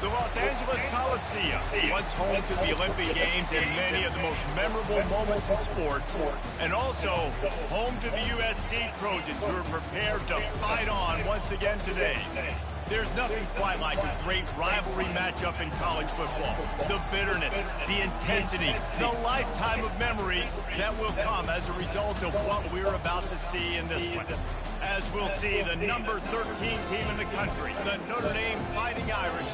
The Los Angeles Coliseum, once home to the Olympic Games and many of the most memorable moments in sports, and also home to the USC Trojans, who are prepared to fight on once again today. There's nothing quite like a great rivalry matchup in college football. The bitterness, the intensity, the lifetime of memories that will come as a result of what we're about to see in this one. As we'll see the number 13 team in the country, the Notre Dame Fighting Irish,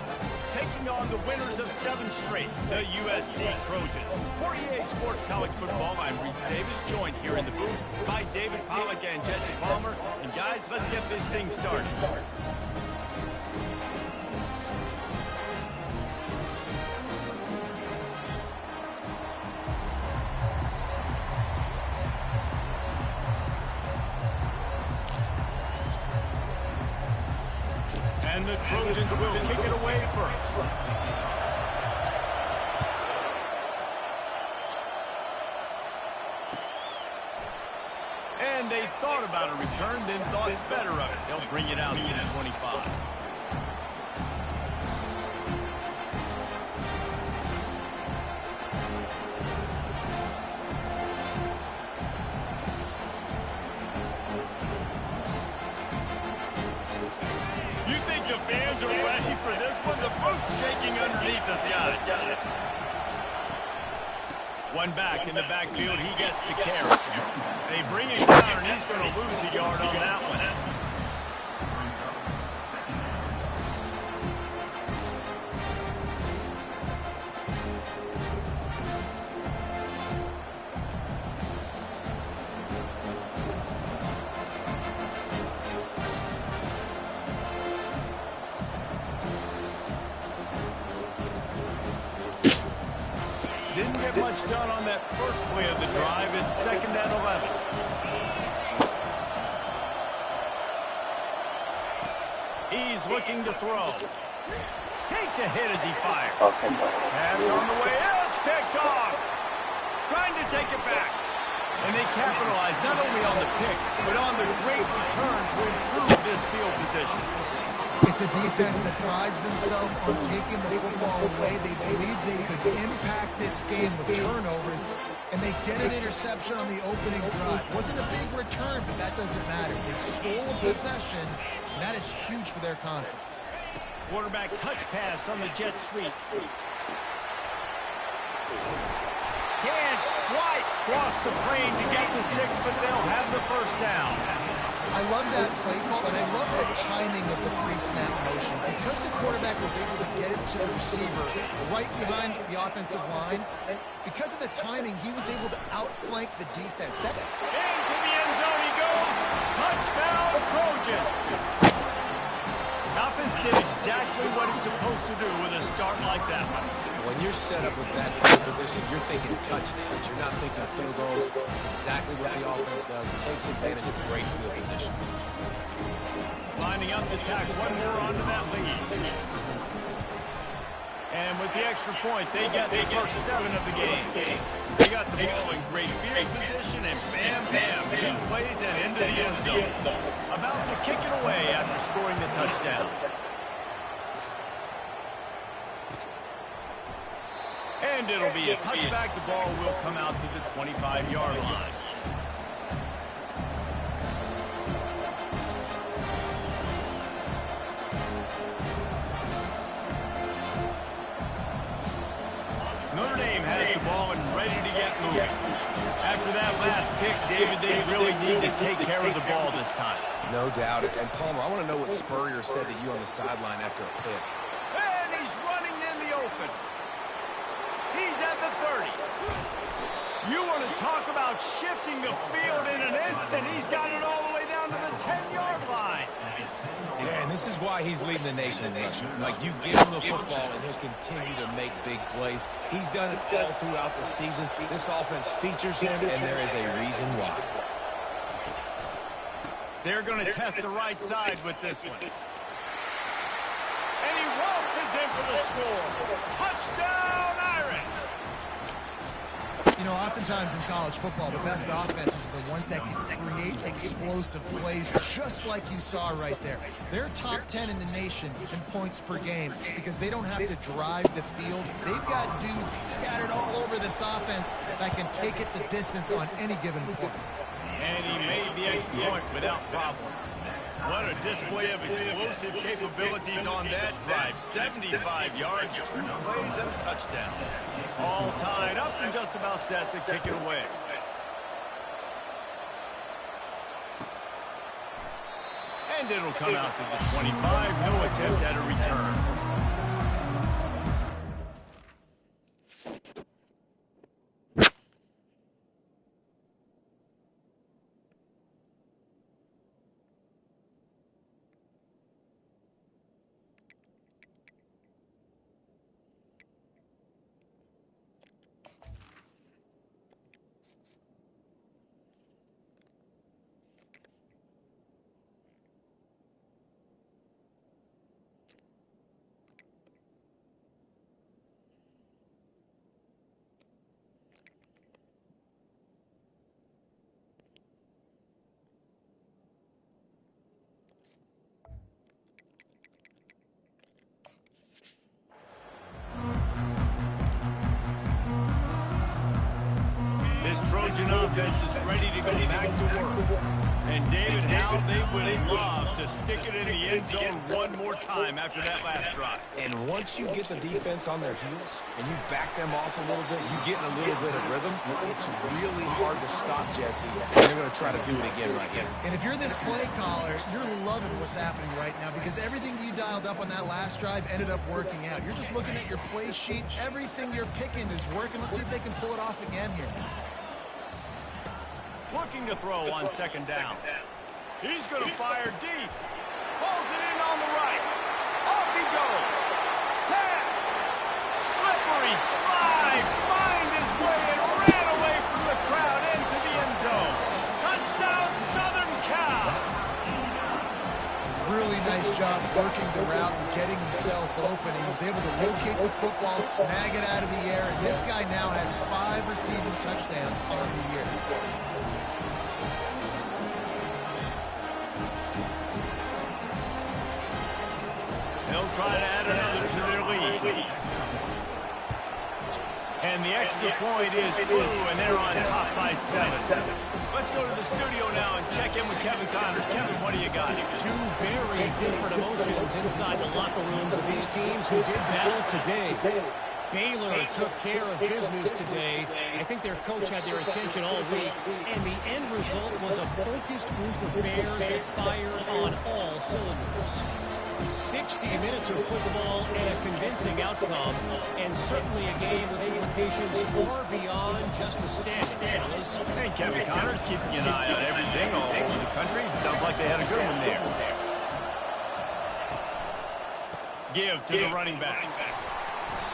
taking on the winners of 7 straight, the USC Trojans. For EA Sports College Football, I'm Reese Davis, joined here in the booth by David Pollack and Jesse Palmer. And guys, let's get this thing started. And the Trojans will kick it away first. And they thought about a return, then thought better of it. They'll bring it out to the 25. The fans are ready for this one. The boot's shaking underneath us, guys. One back in the backfield. He gets the carry. They bring him down, and he's going to lose a yard on that one. Didn't get much done on that first play of the drive. It's 2nd and 11. He's looking to throw. Takes a hit as he fires. Pass on the way. It's picked off. Trying to take it back. And they capitalize not only on the pick, but on the great return to improve this field position. It's a defense that prides themselves on taking the football away. They believe they could impact this game with turnovers, and they get an interception on the opening drive. Wasn't a big return, but that doesn't matter. They stole a possession, and that is huge for their confidence. Quarterback touch pass on the jet sweep. Can't quite cross the frame to get the 6, but they'll have the first down. I love that play call, and I love the timing of the pre-snap motion. Because the quarterback was able to get it to the receiver right behind the offensive line, because of the timing, he was able to outflank the defense. Into the end zone he goes. Touchdown, Trojan. Offense did exactly what it's supposed to do with a start like that one. When you're set up with that field position, you're thinking touchdowns. You're not thinking field goals. It's exactly what the offense does. It takes advantage of great field position. Lining up to tack one more onto that lead. And with the extra point, they get the first 7 of the game. They got the ball in great field position, and bam, bam, 2 plays and into the end zone. About to kick it away after scoring the touchdown. And it'll be a touchback. The ball will come out to the 25-yard line. Notre Dame has the ball and ready to get moving. After that last pick, David, they really need to take care of the ball this time. No doubt. And Palmer, I want to know what Spurrier said to you on the sideline after a pick. And he's running in the open. He's at the 30. You want to talk about shifting the field in an instant. He's got it all the way down to the 10-yard line. Yeah, and this is why he's leading the nation in rushing. Like, you give him the football, and he'll continue to make big plays. He's done it all throughout the season. This offense features him, and there is a reason why. They're going to test the right side with this one. And he waltzes in for the score. Touchdown, Irish. You know, oftentimes in college football, the best offenses are the ones that can create explosive plays, just like you saw right there. They're top 10 in the nation in points per game because they don't have to drive the field. They've got dudes scattered all over this offense that can take it the distance on any given play. And he made the extra point without problem. What a display of explosive capabilities on that drive. 75 yards, 2 plays, and a touchdown. All tied up and just about set to kick it away. And it'll come out to the 25. No attempt at a return. Trojan offense is ready to go back to work. And David, how they would love to stick it in the end zone one more time after that last drive. And once you get the defense on their heels and you back them off a little bit, you get in a little bit of rhythm, it's really hard to stop, Jesse. And they're going to try to do it again right here. And if you're this play caller, you're loving what's happening right now because everything you dialed up on that last drive ended up working out. You're just looking at your play sheet. Everything you're picking is working. Let's see if they can pull it off again here. Looking to throw on second down. He's going to fire deep. Pulls it in on the right. Off he goes. 10. Slippery slide. Find his way and ran away from the crowd into the end zone. Touchdown, Southern Cal. Really nice job working the route and getting himself open. He was able to locate the football, snag it out of the air, and this guy now has 5 receiving touchdowns on the year. They'll try to add another to their lead. And the extra point is true, and they're on top by 7. Let's go to the studio now and check in with Kevin Connors. Kevin, what do you got? 2 very different emotions inside the locker rooms of these teams who did battle today. Baylor took care of business today. I think their coach had their attention all week, and the end result was a focused group of Bears that fired on all cylinders. 60 minutes of football and a convincing outcome, and certainly a game with implications far beyond just the standings. Hey, Kevin Connors keeping an eye on everything all over the country. Sounds like they had a good one there. Give to the running back.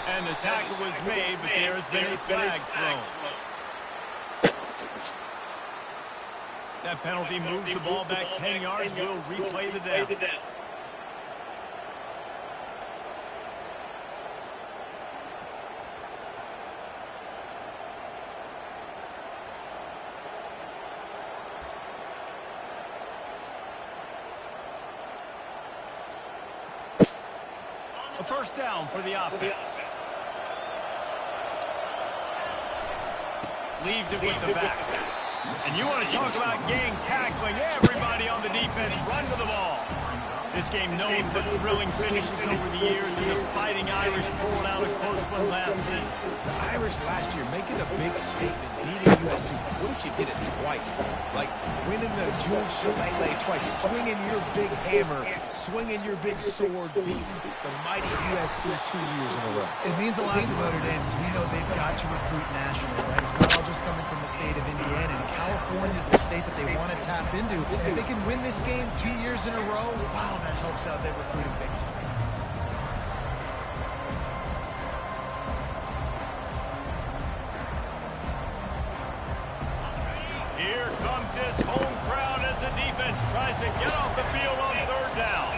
And the tackle was made, but there has been a flag thrown. That penalty moves the ball back 10 yards. We'll replay the down. A first down for the offense. Leaves it with the back. And you want to talk about gang tackling. Everybody on the defense run to the ball. This game known for thrilling finishes over the years, and the Fighting Irish pulled out a close one last season. The Irish last year making a big statement, beating USC. What if you did it twice? Like winning the Jules Shillelagh twice, swinging your big hammer, swinging your big sword, beating the mighty USC 2 years in a row. It means a lot to Notre Dame because we know they've got to recruit nationally, right? It's not all just coming from the state of Indiana, and California is the state that they want to tap into. And if they can win this game 2 years in a row, wow, that helps out their recruiting big time. Here comes this home crowd as the defense tries to get off the field on third down.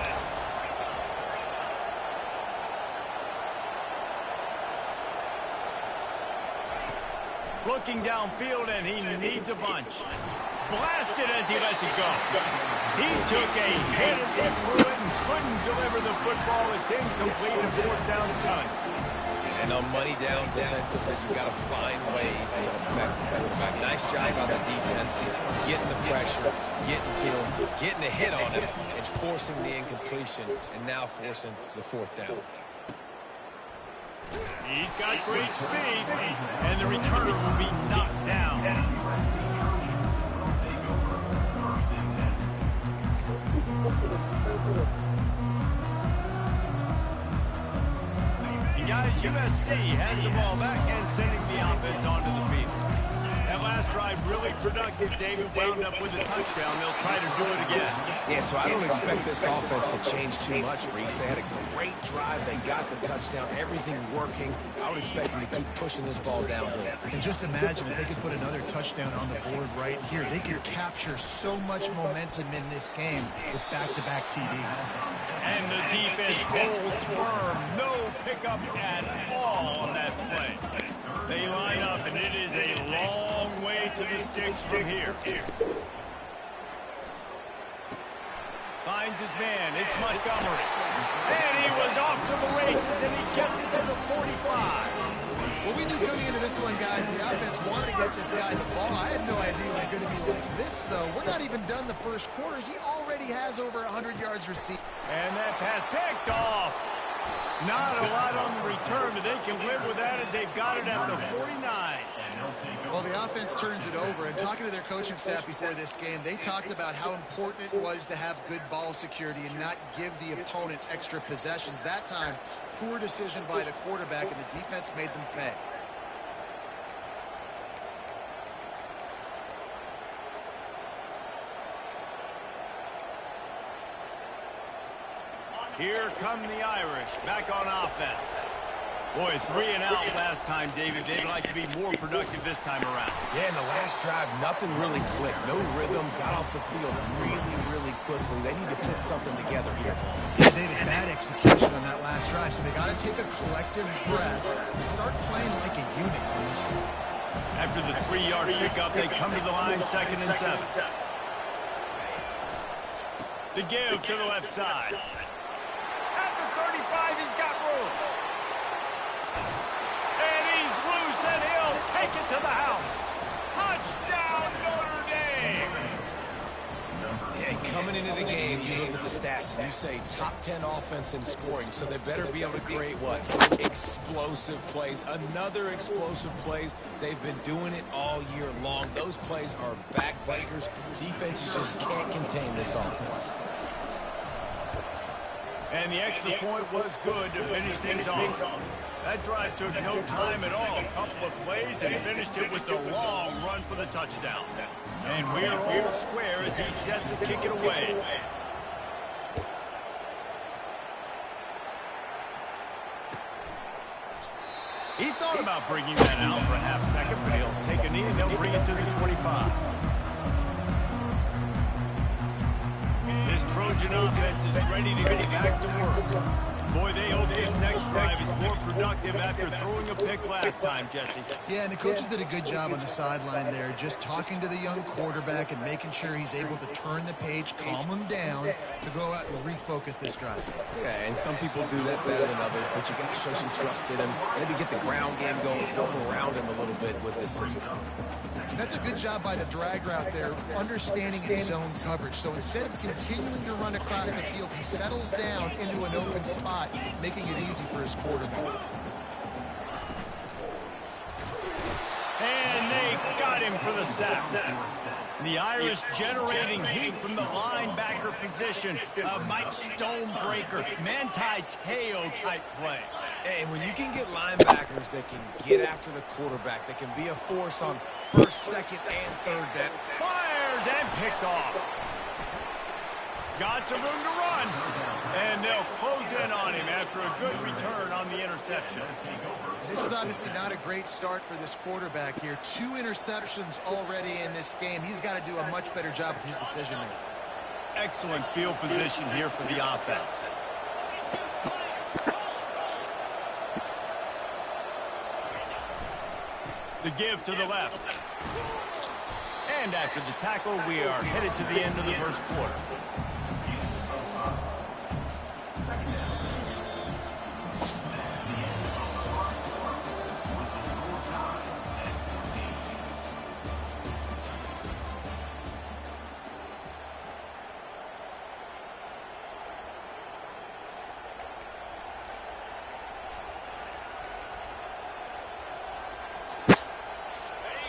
Looking downfield, and he needs a bunch. Blasted as he lets it go. He took a hit as he threw it and couldn't deliver the football. It's incomplete, and fourth down's coming. And on money down defensively, you've got to find ways to affect the quarterback. Nice job by the defense, getting the pressure, getting to him, getting a hit on him, and forcing the incompletion, and now forcing the fourth down. He's got great speed, and the returner will be knocked down. And guys, USC has the ball back and sending the offense onto the field. That last drive really productive. David wound up with a touchdown. They'll try to do it again. Yeah, so I don't expect this offense to change too much, Reese. They had a great drive. They got the touchdown. Everything working. I would expect them to keep pushing this ball downhill. And just imagine if they could put another touchdown on the board right here. They could capture so much momentum in this game with back-to-back TDs. And the defense holds firm. No pickup at all on that play. They line up, and it is a long way to the sticks from here. Finds his man. It's Montgomery. And he was off to the races, and he gets it to the 45. Well, we knew coming into this one, guys, the offense wanted to get this guy the ball. I had no idea it was going to be like this, though. We're not even done the first quarter. He already has over 100 yards received. And that pass picked off. Not a lot on the return, but they can live with that as they've got it at the 49. Well, the offense turns it over, and talking to their coaching staff before this game, they talked about how important it was to have good ball security and not give the opponent extra possessions. That time, poor decision by the quarterback, and the defense made them pay. Here come the Irish, back on offense. Boy, 3 and out last time, David. They'd like to be more productive this time around. Yeah, in the last drive, nothing really clicked. No rhythm, got off the field really quickly. They need to put something together here. Yeah, David, bad execution on that last drive, so they got to take a collective breath and start playing like a unit on this one. After the 3-yard pickup, they come to the line, 2nd and 7. The give to the left side. At the 35, he's got room. And he's loose, and he'll take it to the house. Touchdown, Notre Dame. Yeah, coming into the game, you look at the stats, and you say top 10 offense in scoring, so they better be able to create what? Explosive plays. Another explosive plays. They've been doing it all year long. Those plays are backbreakers. Defenses just can't contain this offense. And the extra point was good to finish things off. That drive took no time at all. A couple of plays and finished it with a long run for the touchdown. And we're all square as he sets to kick it away. He thought about bringing that out for a half second, but he'll take a knee and they'll bring it to the 25. This Trojan offense is ready to get back to work. Boy, they hope this next drive is more productive after throwing a pick last time, Jesse. Yeah, and the coaches did a good job on the sideline there, just talking to the young quarterback and making sure he's able to turn the page, calm him down, to go out and refocus this drive. Yeah, and some people do that better than others, but you got to show some trust in him. Maybe get the ground game going, help around him a little bit with this system. That's a good job by the drag route there, understanding its zone coverage. So instead of continuing to run across the field, he settles down into an open spot, making it easy for his quarterback. And they got him for the sack. The Irish generating heat from the linebacker position. Mike Stonebreaker, Manti-Teo type play. And when you can get linebackers that can get after the quarterback, that can be a force on first, second, and third down. Fires and picked off. Got some room to run. And they'll close in on him after a good return on the interception. This is obviously not a great start for this quarterback here. 2 interceptions already in this game. He's got to do a much better job of his decision-making. Excellent field position here for the offense. The give to the left. And after the tackle, we are headed to the end of the first quarter.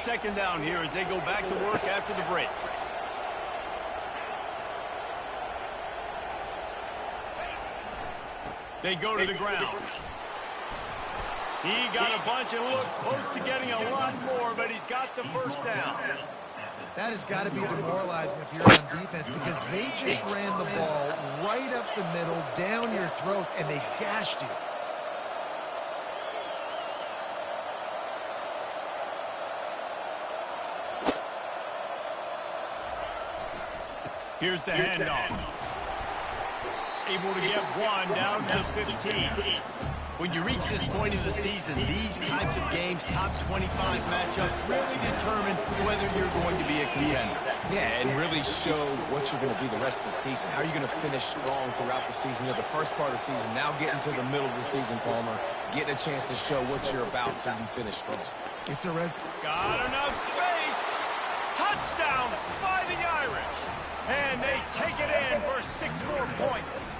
Second down here as they go back to work after the break. They go to the ground. He got a bunch and looked close to getting a lot more, but he's got the first down. That has got to be demoralizing if you're on defense because they just ran the ball right up the middle, down your throats, and they gashed you. Here's the handoff. Able to get one down to 15. When you reach this point of the season, these types of games, top 25 matchups, really determine whether you're going to be a contender. Yeah, and really show what you're going to be the rest of the season. How are you going to finish strong throughout the season? You know, the first part of the season, now getting to the middle of the season, Palmer, getting a chance to show what you're about so you can finish strong. It's a risk. Got enough space. Touchdown, Fighting Irish. And they take it in for 6 more points.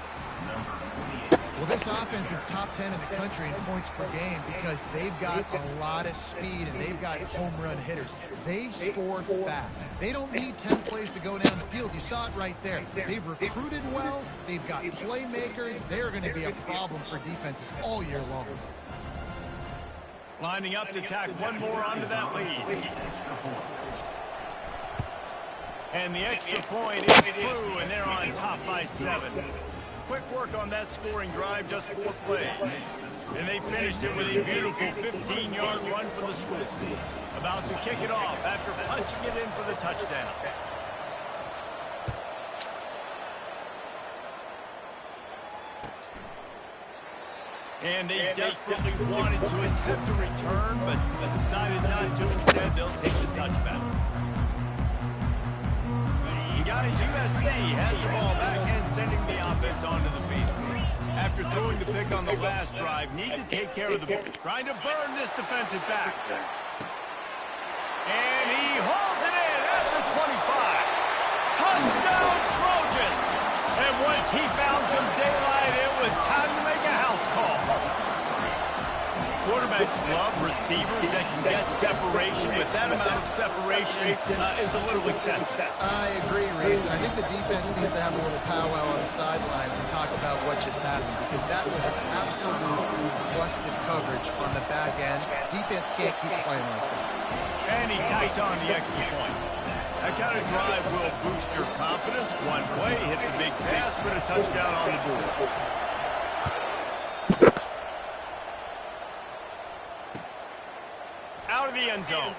Well, this offense is top 10 in the country in points per game because they've got a lot of speed and they've got home run hitters. They score fast. They don't need 10 plays to go down the field. You saw it right there. They've recruited well. They've got playmakers. They're going to be a problem for defenses all year long. Lining up to tack one more onto that lead. And the extra point is through, and they're on top by 7. Quick work on that scoring drive, just 4 plays. And they finished it with a beautiful 15-yard run for the school. About to kick it off after punching it in for the touchdown. And they desperately wanted to attempt a return, but decided not to. Instead, they'll take the touchback. Guys, USC has the ball back and sending the offense onto the field. After throwing the pick on the last drive, need to take care of the ball. Trying to burn this defensive back. And he hauls it in at the 25. Touchdown Trojans! And once he found some daylight, it was time to make a house call. Quarterbacks love receivers that can get separation, but that amount of separation is a little excessive. I agree, Reese. I think the defense needs to have a little powwow on the sidelines and talk about what just happened because that was an absolute busted coverage on the back end. Defense can't keep playing like that. And he tacks on the extra point. That kind of drive will boost your confidence. One play, hit the big pass, put a touchdown on the board. Out of the end zone.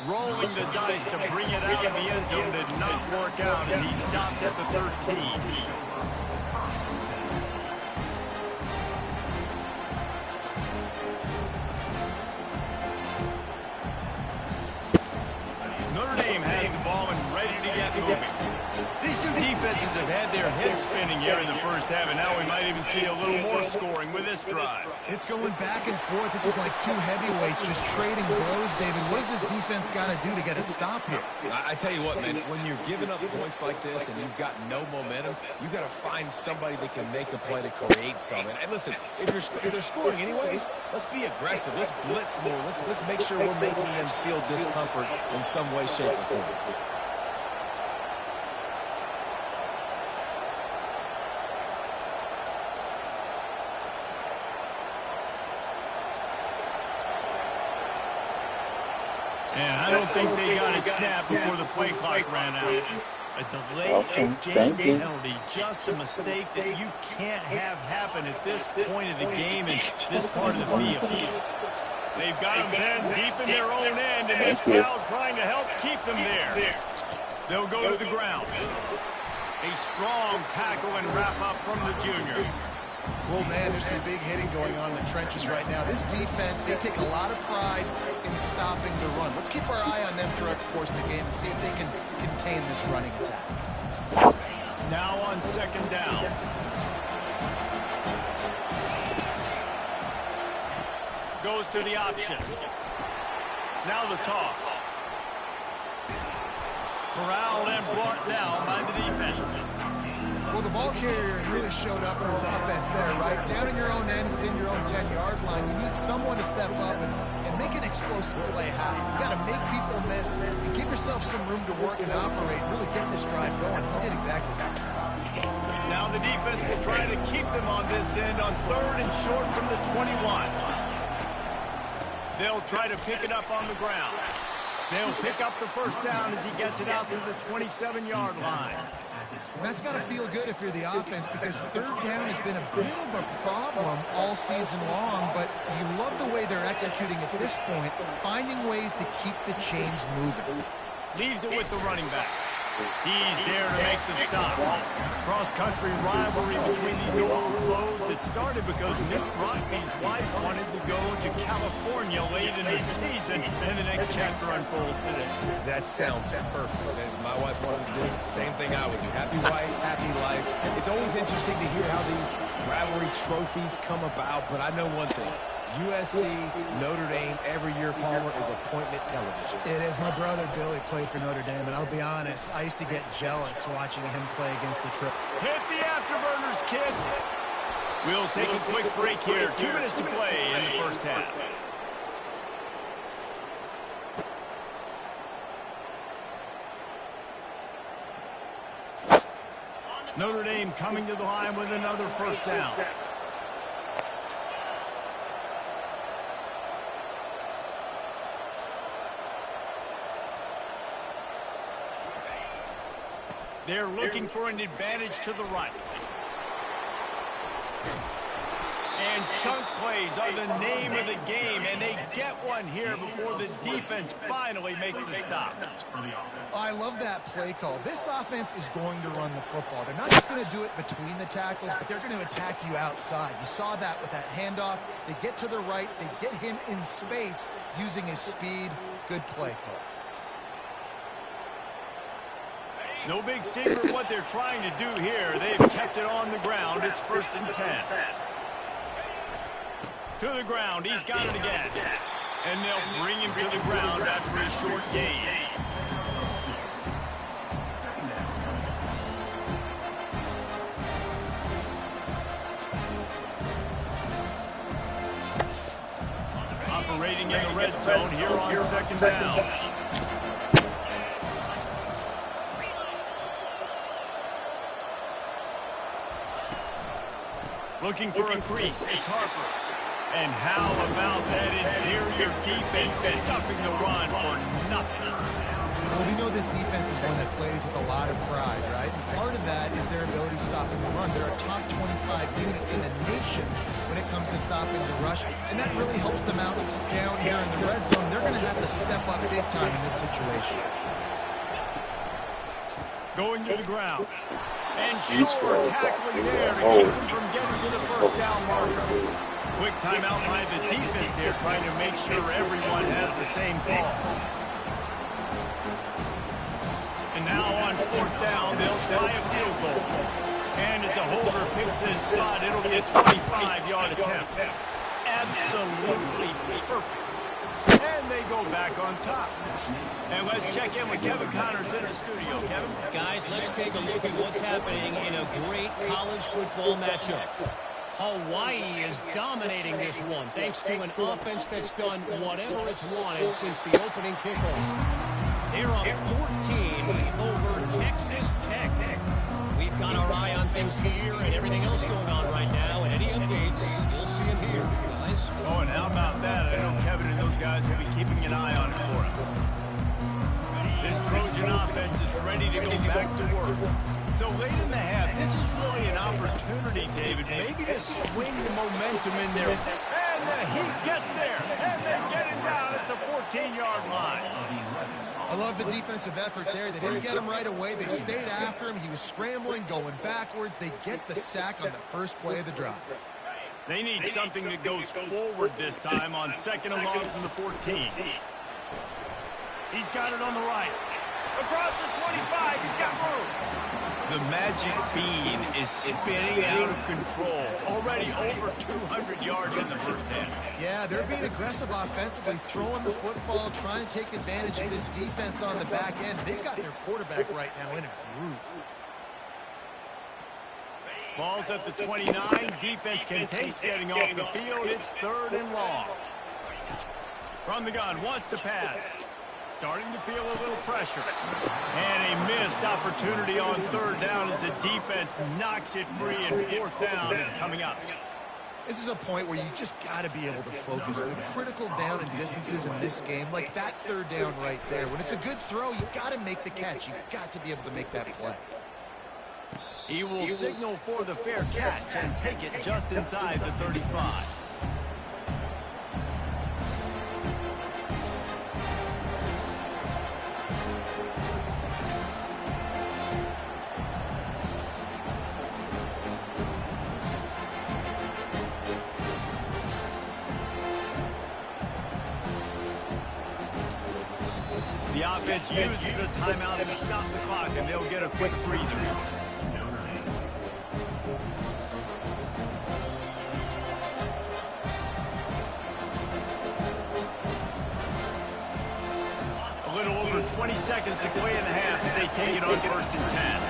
Rolling the dice to bring it out of the end zone did not work out as he stopped at the 13. Notre Dame has the ball and ready to get moving. These two defenses have had their heads spinning here in the first half, and now we might even see a little more scoring with this drive. It's going back and forth. This is like two heavyweights just trading blows, David. What does this defense got to do to get a stop here? I tell you what, man, when you're giving up points like this and you've got no momentum, you got to find somebody that can make a play to create something. And listen, if they're scoring anyways, let's be aggressive. Let's blitz more. Let's make sure we're making them feel discomfort in some way, shape, or form. And I don't think they got it snapped before the play clock ran out. A delayed game penalty, just a mistake that you can't have happen at this point of the game and this part of the field. They've got them pinned deep in their own end, and this crowd trying to help keep them there. They'll go to the ground. A strong tackle and wrap up from the junior. Well, man, there's some big hitting going on in the trenches right now. This defense, they take a lot of pride in stopping the run. Let's keep our eye on them throughout the course of the game and see if they can contain this running attack. Now on second down. Goes to the option. Now the toss. Corralled and brought down by the defense. Well, the ball carrier really showed up for his offense there, right? Down in your own end, within your own 10-yard line, you need someone to step up and make an explosive play happen. You got to make people miss and give yourself some room to work and operate and really get this drive going. He did exactly that. Now the defense will try to keep them on this end on third and short from the 21. They'll try to pick it up on the ground. They'll pick up the first down as he gets it out to the 27-yard line. And that's got to feel good if you're the offense, because third down has been a bit of a problem all season long, but you love the way they're executing at this point, finding ways to keep the chains moving. Leaves it with the running back. He's there to make the stop. Cross-country rivalry between these old foes. It started because Nick Rockby's wife wanted to go to California late in the season, and the next chapter unfolds today. That sounds perfect. And my wife wanted to do the same thing I would do. Happy wife, happy life. It's always interesting to hear how these rivalry trophies come about, but I know one thing. USC, Notre Dame, every year, Palmer, is appointment television. It is. My brother Billy played for Notre Dame, and I'll be honest, I used to get jealous watching him play against the Trip. Hit the afterburners, kids. We'll take a quick break here. 2 minutes to play in the first half. Notre Dame coming to the line with another first down. They're looking for an advantage to the right. And chunk plays are the name of the game, and they get one here before the defense finally makes the stop. I love that play call. This offense is going to run the football. They're not just going to do it between the tackles, but they're going to attack you outside. You saw that with that handoff. They get to the right. They get him in space using his speed. Good play call. No big secret what they're trying to do here. They've kept it on the ground. It's 1st and 10. To the ground. He's got it again. And they'll bring him to the ground after a short gain. Operating in the red zone here on second down. Looking for a crease. It's Harper. And how about that interior defense stopping the run for nothing? Well, we know this defense is one that plays with a lot of pride, right? And part of that is their ability to stop the run. They're a top 25 unit in the nation when it comes to stopping the rush, and that really helps them out down here in the red zone. They're going to have to step up big time in this situation. Going to the ground. And Shore tackling there to keep him from getting to the first down marker. Quick timeout by the defense there, trying to make sure everyone has the same call. And now on 4th down, they'll try a field goal. And as a holder picks his spot, it'll be a 25-yard attempt. Absolutely perfect. And they go back on top. And let's check in with Kevin Connors in the studio. Kevin? Guys, let's take a look at what's happening in a great college football matchup. Hawaii is dominating this one thanks to an offense that's done whatever it's wanted since the opening kickoff. They're up 14 over Texas Tech. We've got our eye on things here and everything else going on right now. And any updates, you'll see them here, guys. Oh, and how about that? I know Kevin and those guys will be keeping an eye on it for us. This Trojan offense is ready to go back to work. So late in the half, this is really an opportunity, David, maybe to swing the momentum in there. And the Heat gets there, and they get it down at the 14-yard line. I love the defensive effort there. They didn't get him right away. They stayed after him. He was scrambling, going backwards. They get the sack on the first play of the drive. They need something that goes forward this time on 2nd and long from the 14. He's got it on the right. Across the 25, he's got room. The magic bean is spinning out of control. Already over 200 yards in the first half. Yeah, they're being aggressive offensively, throwing the football, trying to take advantage of this defense on the back end. They've got their quarterback right now in a groove. Ball's at the 29. Defense can taste getting off the field. It's 3rd and long. From the gun, wants to pass. Starting to feel a little pressure. And a missed opportunity on 3rd down as the defense knocks it free, and 4th down is coming up. This is a point where you just got to be able to focus. The critical down and distances in this game, like that 3rd down right there. When it's a good throw, you got to make the catch. You got to be able to make that play. He will signal for the fair catch and take it just inside the 35. The offense uses a timeout to stop the clock, and they'll get a quick breather. A little over 20 seconds to play in the half as they take it on 1st and 10.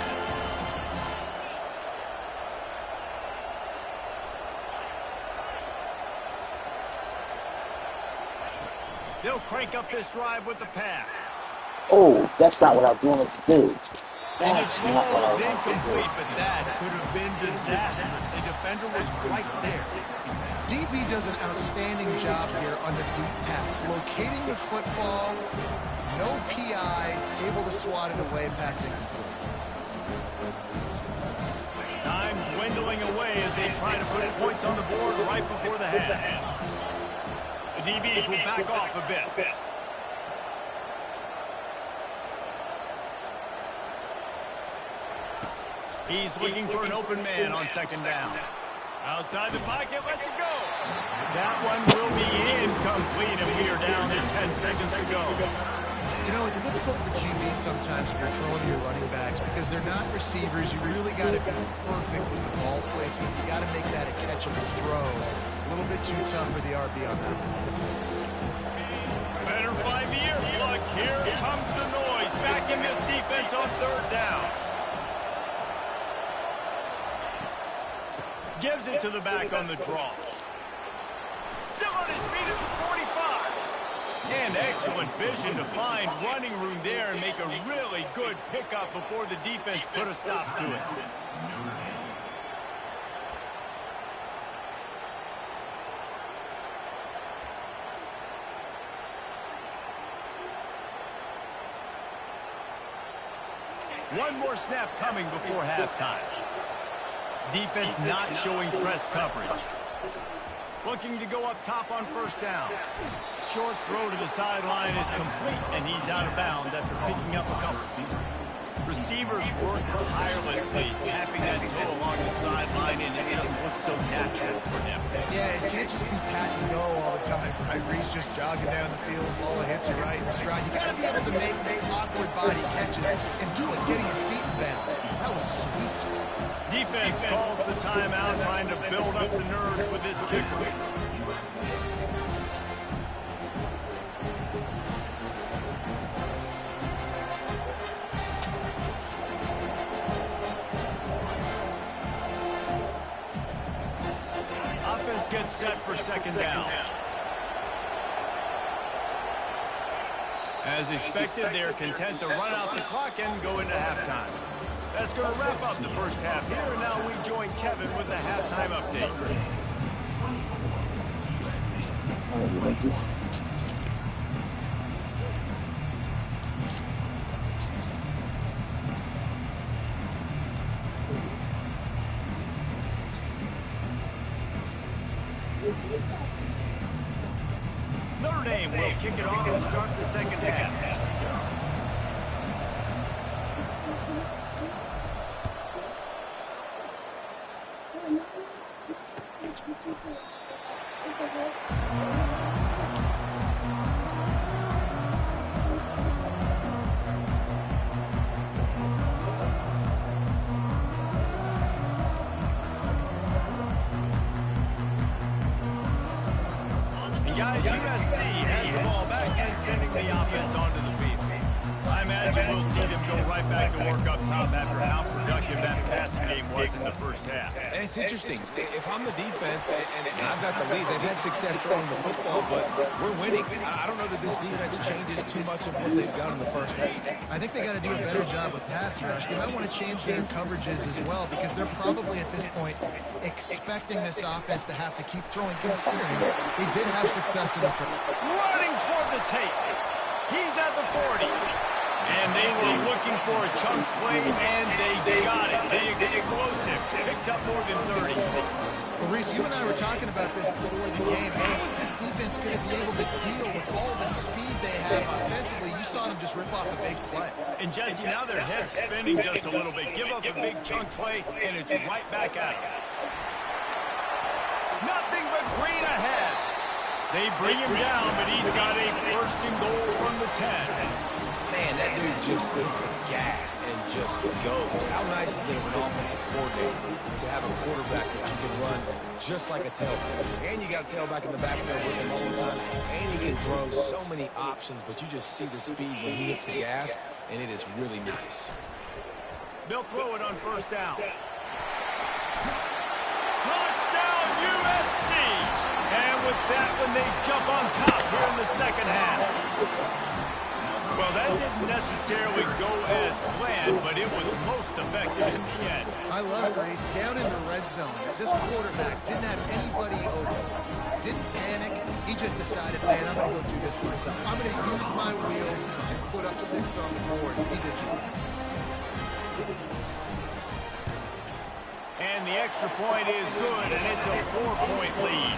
They'll crank up this drive with the pass. Oh, that's not what I wanted to do. And it That's not what I falls wanted to do. incomplete, but that could have been disastrous. The defender was right there. DB does an outstanding job here on the deep taps, locating the football, no PI, able to swat it away, passing through. Time dwindling away as they try to put points on the board right before the half. The DBs will back off a bit. He's looking for an open man on 2nd down. Outside the pocket, lets it go. That one will be incomplete, and we are down to 10 seconds to go. You know, it's difficult for QBs sometimes when you're throwing to your running backs because they're not receivers. You really got to be perfect with the ball placement. You got to make that a catchable throw. A little bit too tough for the RB on that one. Better find the earplug. Here comes the noise. Back in this defense on 3rd down. Gives it to the back on the draw. Still on his feet at the 45. And excellent vision to find running room there and make a really good pickup before the defense put a stop to it. One more snap coming before halftime. Defense not showing press coverage. Looking to go up top on 1st down. Short throw to the sideline is complete, and he's out of bounds after picking up a couple. Receivers work tirelessly, tapping that toe along the sideline, and it just looks so natural for them. Yeah, it can't just be pat and go all the time, right? Reese just jogging down the field, ball hits you right in stride. You got to be able to make awkward body catches and do it getting your feet in bounds. That was sweet. Defense calls the timeout, trying to build up the nerves with this kicker. Offense gets set for 2nd down. As expected, they're content to run out the clock and go into halftime. That's going to wrap up the first half here, and now we join Kevin with the halftime update. Notre Dame will kick it off to start the 2nd half. Guys, USC has the ball back and sending the offense onto the field. I imagine we'll see them go right back to work up top after how productive that passing game was in the first half. And it's interesting. If I'm the defense and I've got the lead, they've had success throwing the football, but we're winning. I don't know that this defense changes too much of what they've done in the first half. I think they got to do a better job with pass rush. They might want to change their coverages as well because they're probably at this point expecting this offense to have to keep throwing, considering they did have success in the first. Running toward the tape. He's at the 40. And they were looking for a chunk play, and they got it. The explosive picks up more than 30. Well, Reese, you and I were talking about this before the game. How is this defense going to be able to deal with all the speed they have offensively? You saw them just rip off a big play. And Jesse, now their head's spinning just a little bit. Give up a big chunk play, and it's right back at them. Nothing but green ahead. They bring him down, but he's got a first and goal from the 10. Man, that dude just hits the gas and just goes. How nice is it of an offensive coordinator to have a quarterback that you can run just like a telltale? And you got a tailback in the backfield with him all the time. And he can throw so many options, but you just see the speed when he hits the gas, and it is really nice. They'll throw it on first down. Touchdown, USC! And with that one, they jump on top here in the second half. Well, that didn't necessarily go as planned, but it was most effective in the end. I love it, Reese. Down in the red zone, this quarterback didn't have anybody open. Didn't panic. He just decided, man, I'm going to go do this myself. I'm going to use my wheels and put up 6 on the board. He did just that. And the extra point is good, and it's a 4-point lead.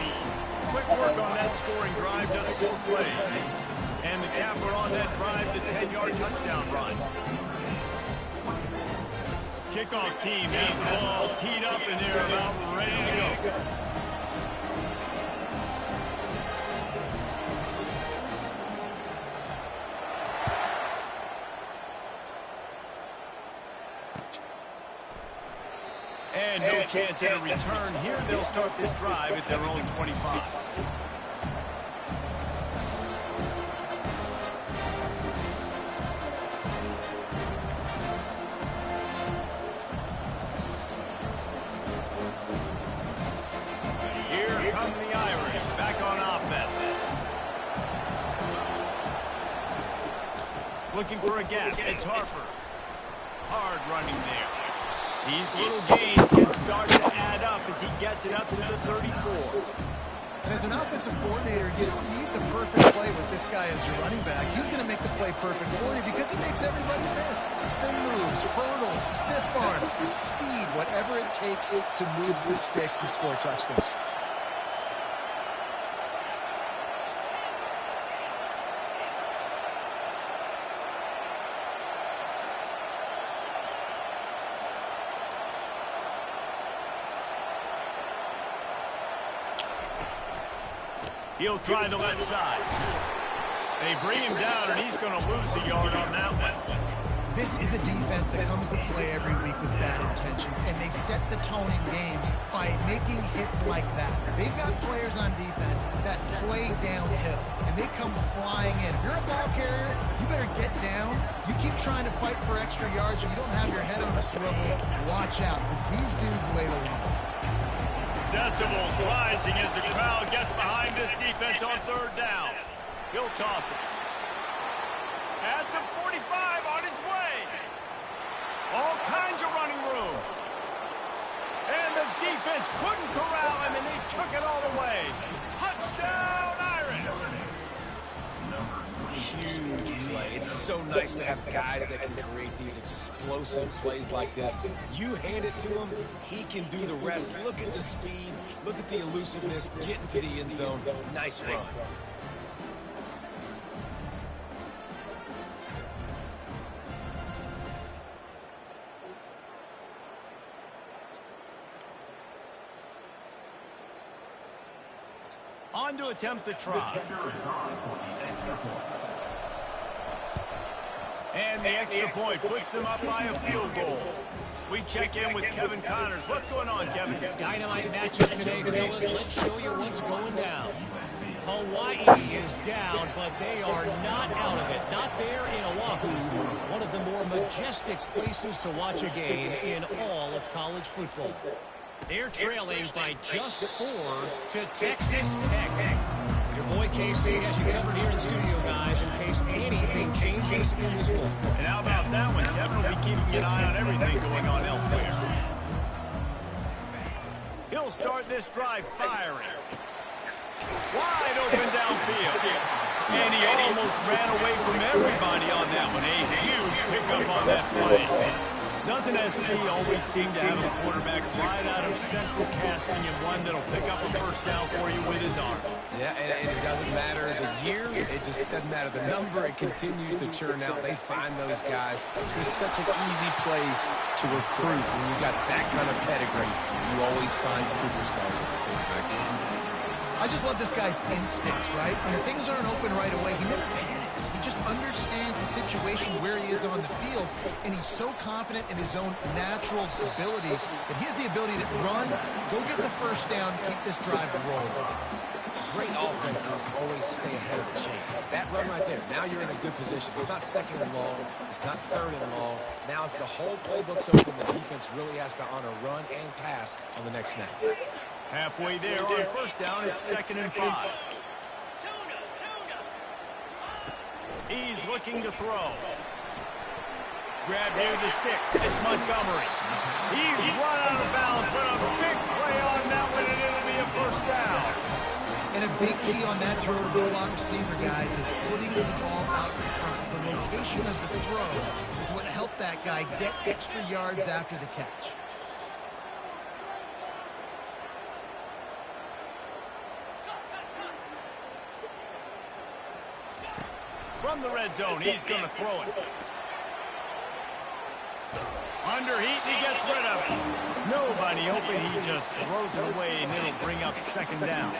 Quick work on that scoring drive, just 4 plays. And the capper on that drive, the 10-yard touchdown run. Kickoff team has the ball teed up, and they're about ready to go. And no chance at a return here. They'll start this drive at their own 25. Looking for a gap. It's Harper. Hard running there. These little gains can start to add up as he gets it up to the 34. And as an offensive coordinator, you don't need the perfect play with this guy as your running back. He's going to make the play perfect for you because he makes everybody miss. Spin moves, hurdles, stiff arms, speed, whatever it takes to move the sticks and score touchdowns. He'll try the left side. They bring him down, and he's going to lose a yard on that one. This is a defense that comes to play every week with bad intentions, and they set the tone in games by making hits like that. They've got players on defense that play downhill, and they come flying in. If you're a ball carrier, you better get down. You keep trying to fight for extra yards, or you don't have your head on a swivel. Watch out, because these dudes lay the line. Decibels rising as the crowd gets behind this defense on third down. He'll toss it. At the 45 on his way. All kinds of running room. And the defense couldn't corral him, and they took it all away. Touchdown, Irish. Huge play. It's so nice to have guys that can create these explosive plays like this. You hand it to him, he can do the rest. Look at the speed. Look at the elusiveness. Get into the end zone. Nice run. On to attempt the try. And the extra point puts them up by a field goal. We check in with Kevin Connors. What's going on, Kevin? Dynamite matchup today, fellas. Let's show you what's going down. Hawaii is down, but they are not out of it. Not there in Oahu, one of the more majestic places to watch a game in all of college football. They're trailing by just 4 to Texas Tech. Your boy KC has you covered here in studio, guys, in case anything changes in this one. And how about that one? Kevin will be keeping an eye on everything going on elsewhere. He'll start this drive firing. Wide open downfield. And he almost ran away from everybody on that one. A huge pickup on that play. Doesn't SC always seem to have a quarterback right out of sense of casting and one that'll pick up a first down for you with his arm? Yeah, and it doesn't matter the year. It just doesn't matter the number. It continues to churn out. They find those guys. It's such an easy place to recruit. When you got that kind of pedigree, you always find superstars at the quarterback spot. I just love this guy's instincts, right? When things aren't open right away, he never panics. He just understands the situation where he is on the field, and he's so confident in his own natural ability that he has the ability to run, go get the first down, keep this drive rolling. Great offenses always stay ahead of the chains. That run right there, now you're in a good position. It's not second and long. It's not third and long. Now it's the whole playbook's open. The defense really has to honor run and pass on the next snap. Halfway there on first down, it's 2nd and 5. He's looking to throw. Grab near the sticks. It's Montgomery. He's run out of bounds, but a big play on that one, and it'll be a first down. And a big key on that throw to the slot receiver, guys, is putting the ball out in front. The location of the throw is what helped that guy get extra yards after the catch. From the red zone, he's going to throw it. Under heat, he gets rid of it. Nobody open, he just throws it away, and it'll bring up 2nd down.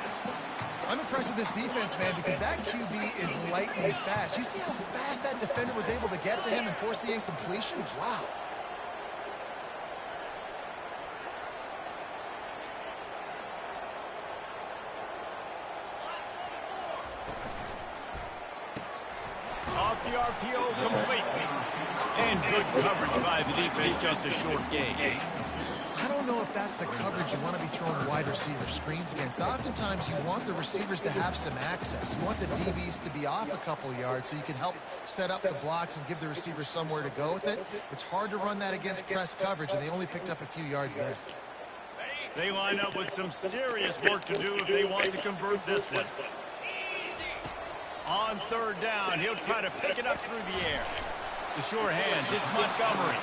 I'm impressed with this defense, man, because that QB is lightning fast. You see how fast that defender was able to get to him and force the incompletion? Wow. Off the RPO completely. And good coverage by the defense, just a short gain. I don't know if that's the coverage you want to be throwing wide receiver screens against. Oftentimes, you want the receivers to have some access. You want the DBs to be off a couple yards so you can help set up the blocks and give the receiver somewhere to go with it. It's hard to run that against press coverage, and they only picked up a few yards there. They line up with some serious work to do if they want to convert this one. On 3rd down, he'll try to pick it up through the air. The sure hands, it's Montgomery.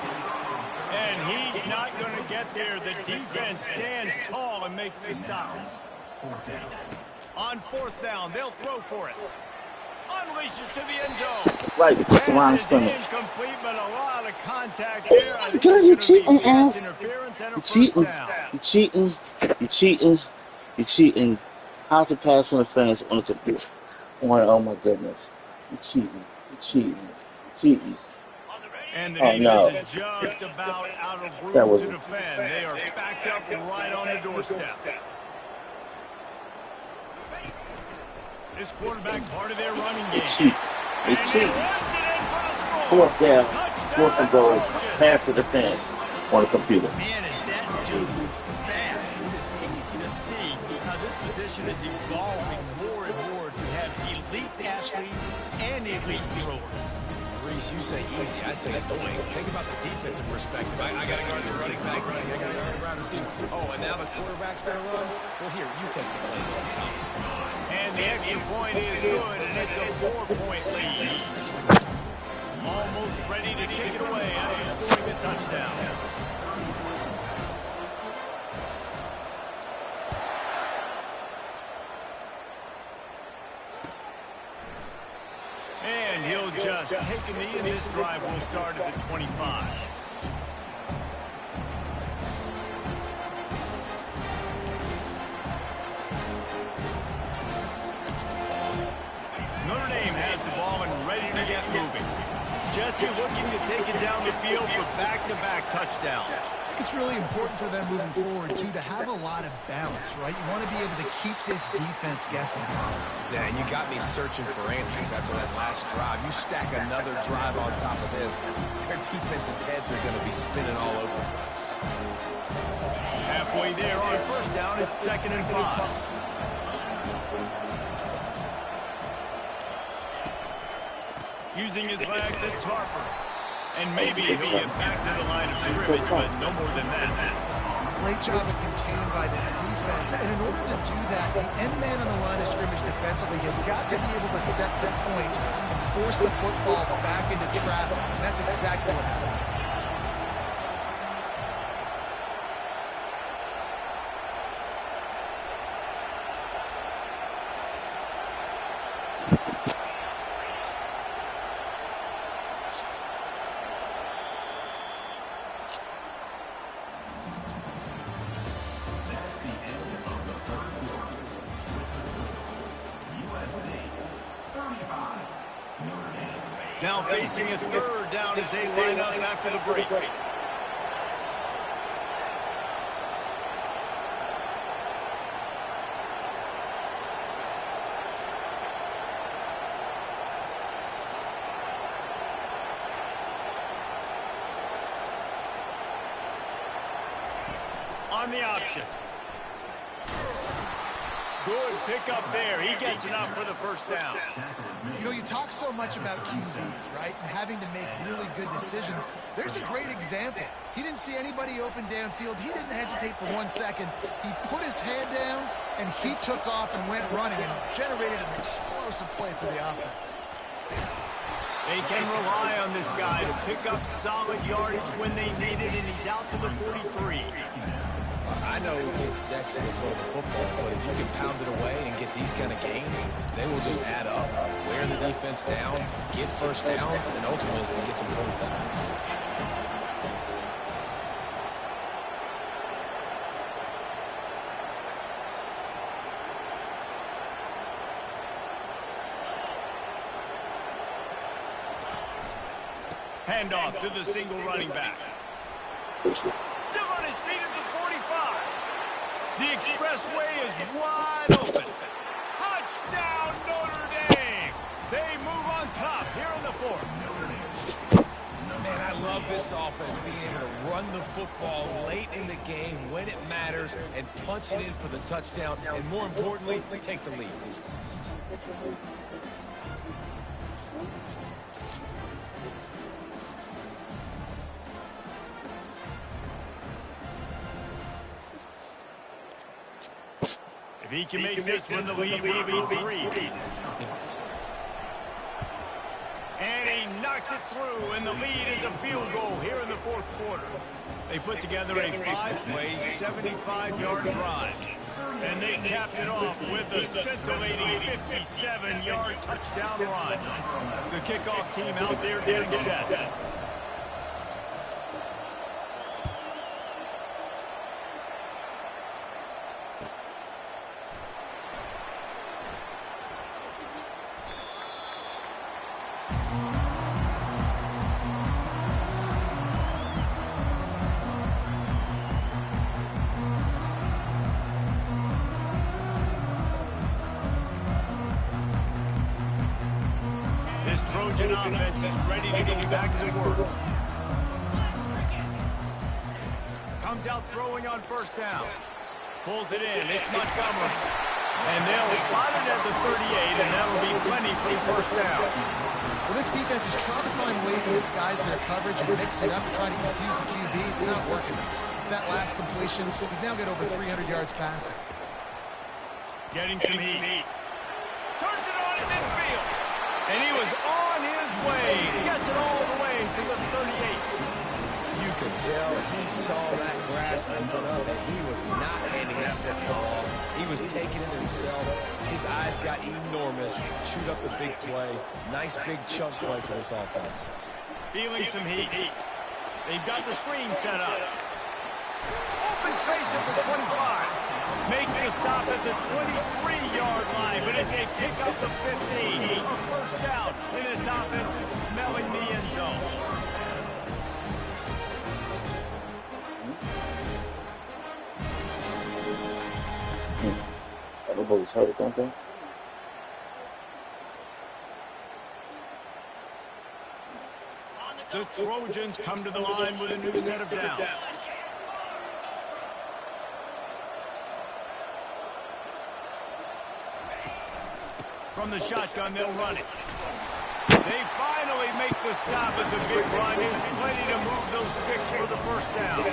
And he's not going to get there. The defense stands tall and makes the stop. On 4th down, they'll throw for it. Unleashes to the end zone. Right, it's a line of scrimmage. Incomplete, but a lot of contact there. Because you're cheating, ass. You're cheating. You're cheating. You're cheating. You're cheating. How's the pass interference on the computer? Oh my goodness. You're cheating. You're cheating. You're cheating. And the defense is just about out of room to defend. They are backed up right on the doorstep. This quarterback part of their running game. They cheat. 4th down, 4th and goal, pass to defense on the computer. Man, is that dude fast. It is easy to see how this position is evolving more and more to have elite athletes and elite throwers. Reese, you say easy, I say annoying. Think about the defensive perspective. I got to guard the running back running. I got to guard the wide receiver. Oh, and now the quarterback's going to run? Well, here, you take the lead. Let's stop. And the extra point is good, and it's a 4-point lead. Almost ready to kick it away after scoring a touchdown. And he'll just take a knee, and this drive will start at the 25. Notre Dame has the ball and ready to get moving. Jesse looking to take it down the field for back-to-back touchdowns. I think it's really important for them moving forward, too, to have a lot of balance, right? You want to be able to keep this defense guessing. Yeah, and you got me searching for answers after that last drive. You stack another drive on top of this, their defense's heads are going to be spinning all over the place. Halfway there on first down, it's 2nd and 5. Using his legs, it's Harper. And maybe he'll get back to the line of scrimmage, but no more than that. Great job of contained by this defense. And in order to do that, the end man on the line of scrimmage defensively has got to be able to set the point and force the football back into traffic. And that's exactly what happened. Now facing a 3rd down as they line up after the break. On the option. Good pickup there. He gets enough for the first down. You know, you talk so much about QBs, right, and having to make really good decisions. There's a great example. He didn't see anybody open downfield. He didn't hesitate for 1 second. He put his head down, and he took off and went running and generated an explosive play for the offense. They can rely on this guy to pick up solid yardage when they need it, and he's out to the 43. I know it's sexy to throw the football, but if you can pound it away and get these kind of gains, they will just add up, wear the defense down, get first downs, and ultimately get some points. Handoff to the single running back. Still on his feet at the 45. The expressway is wide open. Touchdown, Notre Dame. They move on top here in the 4th. Man, I love this offense, being able to run the football late in the game when it matters and punch it in for the touchdown, and more importantly, take the lead. If he can make this one, the lead will be 3. And he knocks it through, and the lead is a field goal here in the 4th quarter. They put together a 5-play, 75-yard drive. And they capped it off with a scintillating 57-yard touchdown run. The kickoff team out there getting set. Trojan offense is ready to get back to work. Comes out throwing on first down. Pulls it in. It's Montgomery. And they'll spot it at the 38, and that'll be plenty for the first down. Well, this defense is trying to find ways to disguise their coverage and mix it up and trying to confuse the QB. It's not working. That last completion, he's now got over 300 yards passing. Getting some heat. Turns it on in midfield. And he was on his way. Gets it all the way to the 38. You could tell he saw that grass open up, and he was not handing that football off. He was taking it himself. His eyes got enormous. Chewed up the big play. Nice big chunk play for this offense. Feeling some heat. They've got the screen set up. Open space at the 25. Makes the stop at the 23-yard line, but it's a pick up the 15. A first down, and this offense is smelling the end zone. Everybody's hurt, don't they? The Trojans come to the line with a new set of downs. From the shotgun, they'll run it. They finally make the stop at the big run. Is plenty to move those sticks for the first down.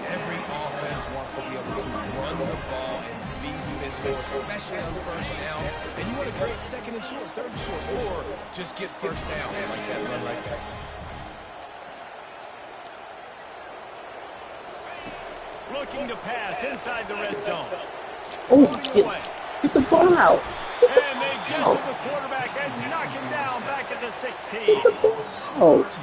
Every offense wants to be able to run the ball and be physical, especially on first down. And you want to create second and short, third and short, or just get first down like that run right there. Looking to pass inside the red zone. Oh, get the ball out. And they get to the quarterback and knock him down back at the 16. Get the ball out.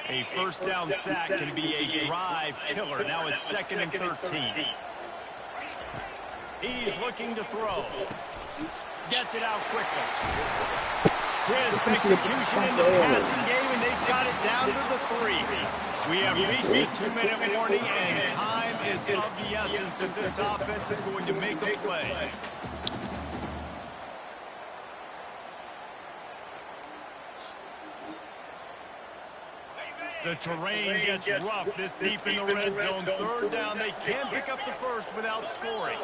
A first down sack can be a drive killer. Now it's 2nd and 13. He's looking to throw. Gets it out quickly. Crisp execution in the passing game, and they've got it down to the 3. We have reached the 2-minute warning, and time is of the essence if this offense is going to make a play. The terrain gets rough this deep in the red zone. 3rd down, they can't pick up the first without scoring.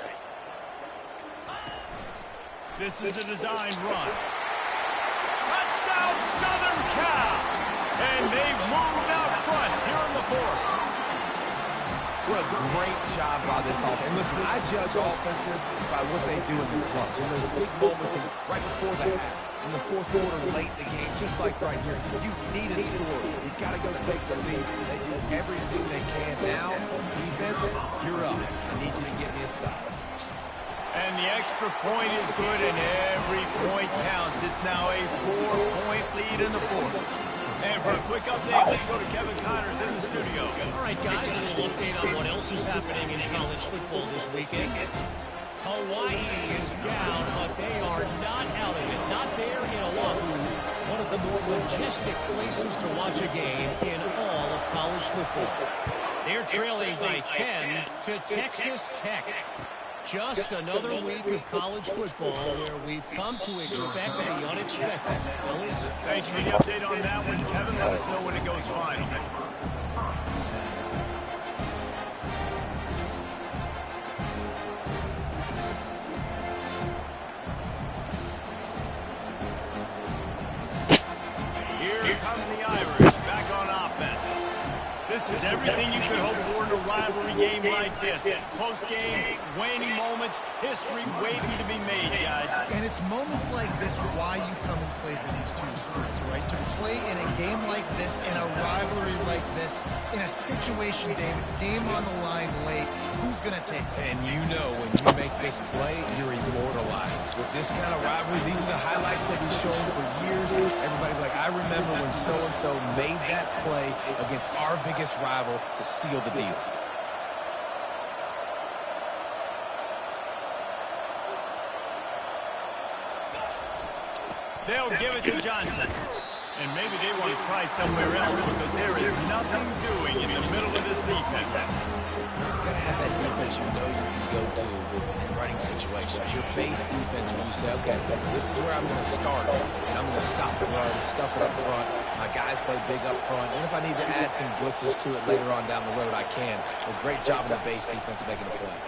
This is a design run. Touchdown, Southern Cal! And they've moved out front here in the 4th. What a great job by this offense. And listen, I judge offenses by what they do in the clutch. And those big moments right before the half, in the 4th quarter, late in the game, just like right here. You need a score. You got to go take the lead. They do everything they can. Now, defense, you're up. I need you to get me a stop. And the extra point is good, and every point counts. It's now a 4-point lead in the 4th. And for a quick update, let's go to Kevin Connors in the studio. All right, guys, a little update on what else is happening in college football this weekend. Hawaii is down, but they are not out of it. Not there in Oahu, one of the more majestic places to watch a game in all of college football. They're trailing by 10 to Texas Tech. Just another week of college football where we've come to expect the unexpected. Thanks for the update on that one, Kevin. Let us know when it goes final. Here comes the Irish back on offense. This is everything you could hope for in a rivalry game like this. Close game, waning moments, history waiting to be made, guys. And it's moments like this why you come and play for these two schools, right? To play in a game like this, in a rivalry like this, in a situation, David, game on the line late, who's going to take it? And you know when you make this play, you're immortalized. With this kind of rivalry, these are the highlights they've been showing for years. Everybody's like, I remember when so-and-so made that play against our biggest rival to seal the deal. They'll give it to Johnson. And maybe they want to try somewhere else because there is nothing doing in the middle of this defense. You've got to have that defense you know you can go to in running situations. Your base defense when you say, okay, this is where I'm going to start, and I'm going to stop the run, stuff it up front. My guys play big up front. And if I need to add some blitzes to it later on down the road, I can. A great job in the base defense making a play.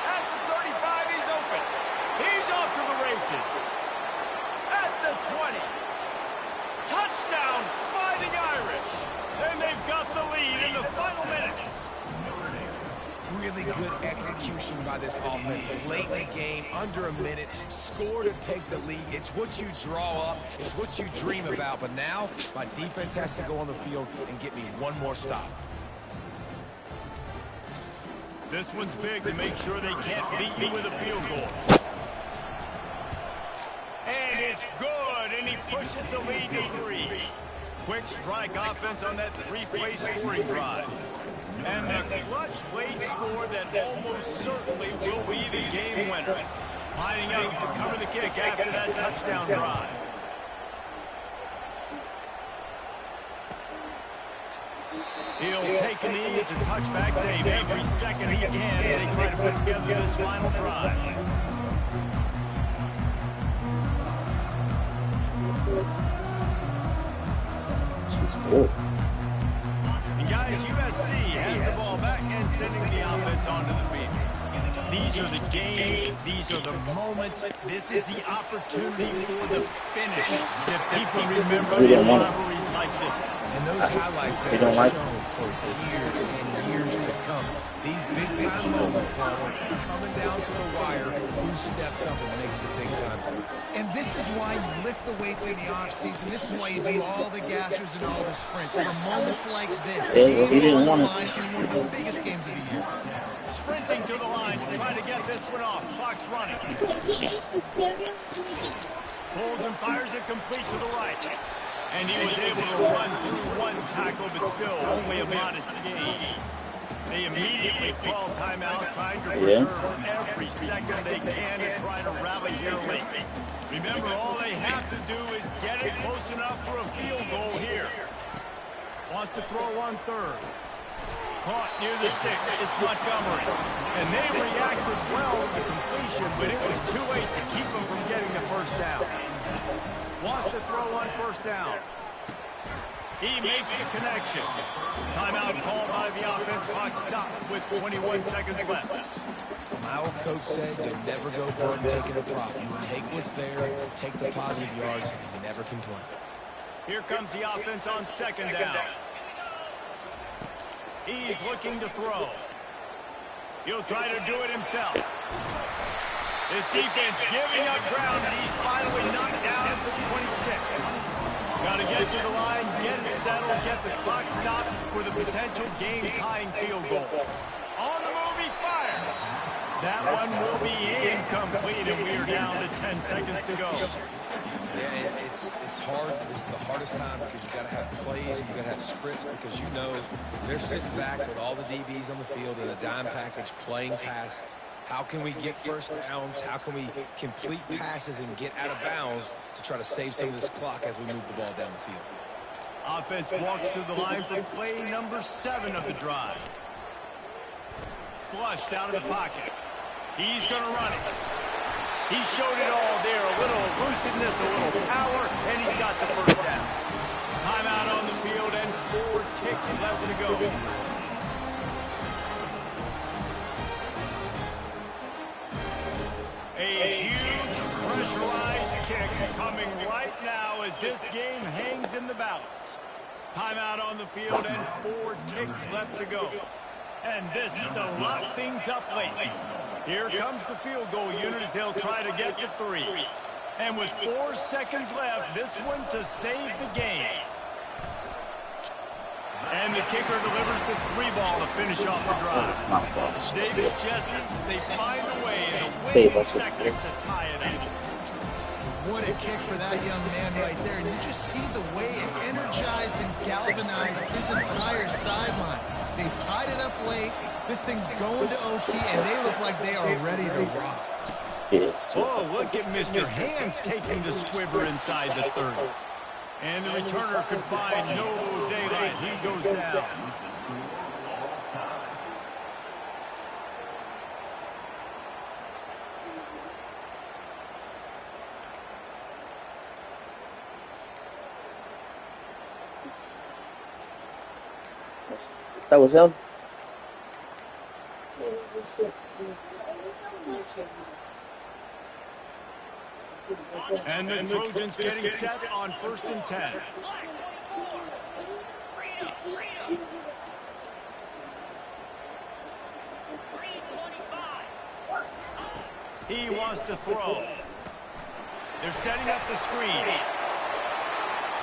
At the 35, he's open. He's off to the races. At the 20. Touchdown, Fighting Irish. And they've got the lead in the final minutes. Really good execution by this offense. Late in the game, under a minute, score to take the lead. It's what you draw up. It's what you dream about. But now, my defense has to go on the field and get me one more stop. This one's big to make sure they can't beat you with a field goal. And And it's good, and he pushes the lead to 3. Quick strike offense on that 3-play scoring drive. And the clutch late score that almost certainly will be the game winner. Lining up to cover the kick after that touchdown drive. He'll take a knee. It's a touchback save every second he can as they try to put together this final drive. She's good. And guys, USC has the ball back and sending the offense onto the field. These are the games. These are the moments. This is the opportunity for the finish that people remember in rivalries like this. And those highlights that are shown for years and years to come. These big-time moments, Paul, coming down to the wire, who steps up and makes the big-time play. And this is why you lift the weights in the offseason. This is why you do all the gassers and all the sprints. For moments like this, He didn't want it. in one of the biggest games of the year. Sprinting to the line to try to get this one off. Clock's running. Pulls and fires it complete to the right. And he was able to run through one tackle, but still only a modest gain. They immediately call timeout, trying to preserve every second they can to try to rally here late. Remember, all they have to do is get it close enough for a field goal here. Wants to throw on third. Caught near the stick. It's Montgomery. And they reacted well to the completion, but it was too late to keep them from getting the first down. Wants to throw on first down. He makes the connection. Timeout called by the offense. Clock stopped with 21 seconds left. My old coach said you never go burn taking a profit. You take what's there, take the positive yards, and you never complain. Here comes the offense on second down. He's looking to throw. He'll try to do it himself. His defense giving up ground as he's finally knocked down at the 26. Got to get to the line, get it settled, get the clock stopped for the potential game-tying field goal. On the move, he fires. That one will be incomplete, and we are down to 10 seconds to go. Yeah, it's hard. This is the hardest time because you got to have plays, you got to have scripts because you know they're sitting back with all the DBs on the field in a dime package playing pass. How can we get first downs? How can we complete passes and get out of bounds to try to save some of this clock as we move the ball down the field? Offense walks to the line for play number 7 of the drive. Flushed out of the pocket. He's going to run it. He showed it all there. A little elusiveness, a little power, and he's got the first down. Timeout on the field and 4 ticks left to go. A huge pressurized kick coming right now as this game hangs in the balance. Timeout on the field and 4 ticks left to go. And this is to lock things up late. Here comes the field goal unit as they'll try to get to 3. And with 4 seconds left, this one to save the game. And the kicker delivers the 3 ball to finish off the drive. That's my fault. David Jesse, they find a way in the winning seconds to tie it up. What a kick for that young man right there. And you just see the way it energized and galvanized his entire sideline. They've tied it up late. This thing's going to OT, and they look like they are ready to rock. Oh, look at Mr. Hands taking the squibber inside the 30. And the returner could find no daylight. He goes down. That was him? And the Trojans getting set on 1st and 10. He wants to throw. They're setting up the screen.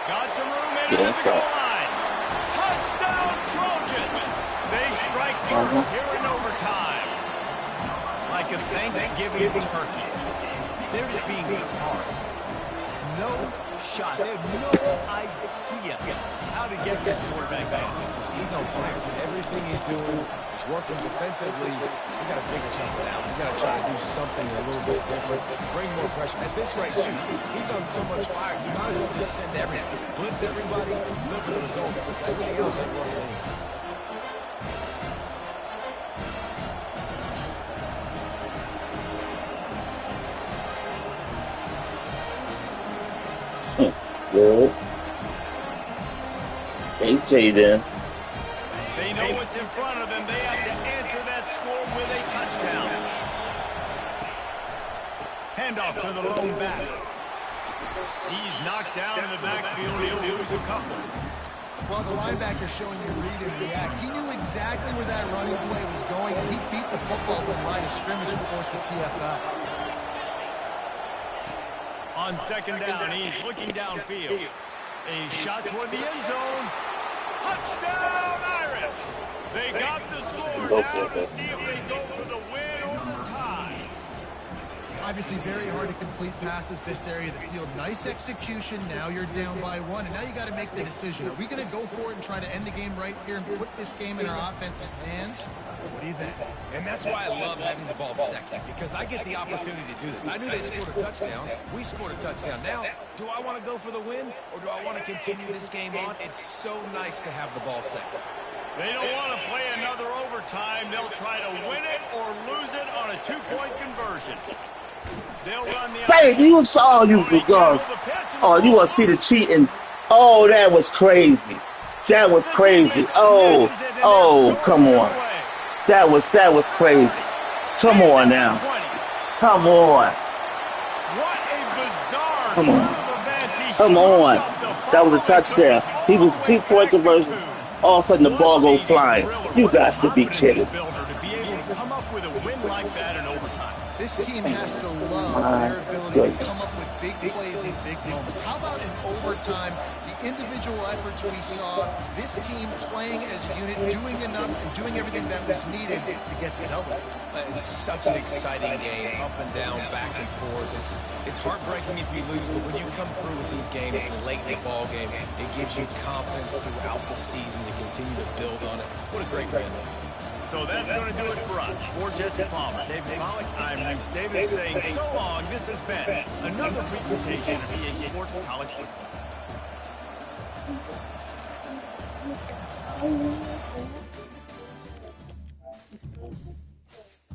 Got some room in the goal line. Touchdown Trojans! They strike first here in overtime. Like a Thanksgiving turkey. They're just being carved. no shot. They have no idea how to get this quarterback back. He's on fire. Everything he's doing is working defensively. We got to figure something out. We got to try to do something a little bit different. Bring more pressure. At this rate, shoot, he's on so much fire. You might as well just send everybody. Blitz everybody. Look for the results because everything else ain't working anyways. Good. AJ then. They know what's in front of them. They have to answer that score with a touchdown. Handoff to the lone back. He's knocked down in the backfield. He'll lose a couple. Well, the linebacker showing you read and react. He knew exactly where that running play was going. He beat the football to the line of scrimmage and forced the TFL. On second down, he's looking downfield. A shot toward the end zone. Touchdown, Irish! They got the score now to see if they go for the win or the tie. Obviously, very hard to complete passes this area of the field. Nice execution. Now you're down by one, and now you got to make the decision. Are we going to go for it and try to end the game right here and put this game in our offense's hands? What do you think? And that's why I love having the ball second, because I get the opportunity to do this. I knew they scored a touchdown. We scored a touchdown. Now, do I want to go for the win, or do I want to continue this game on? It's so nice to have the ball second. They don't want to play another overtime. They'll try to win it or lose it on a two-point conversion. They'll run the Hey, you saw you guys. Oh, you want to see the cheating? Oh, that was crazy. That was crazy. Oh, come on. That was crazy. Come on now. Come on. What a bizarre Come on. Come on. That was a touchdown. He was 2-point conversion. All of a sudden the ball goes flying. You got to be kidding. Come up with a win like that in overtime. This team has to love their ability to come up with big plays in big moments. How about in overtime, the individual efforts we saw, this team playing as a unit, doing enough and doing everything that was needed to get the double. It's such an exciting game, up and down, back and forth. It's heartbreaking if you lose, but when you come through with these games late in the ball game, it gives you confidence throughout the season to continue to build on it. What a great win. So that's going to do it for us. For Jesse Palmer, David Pollack, I'm Reese Davis saying so long. This has been another presentation of EA Sports College Football.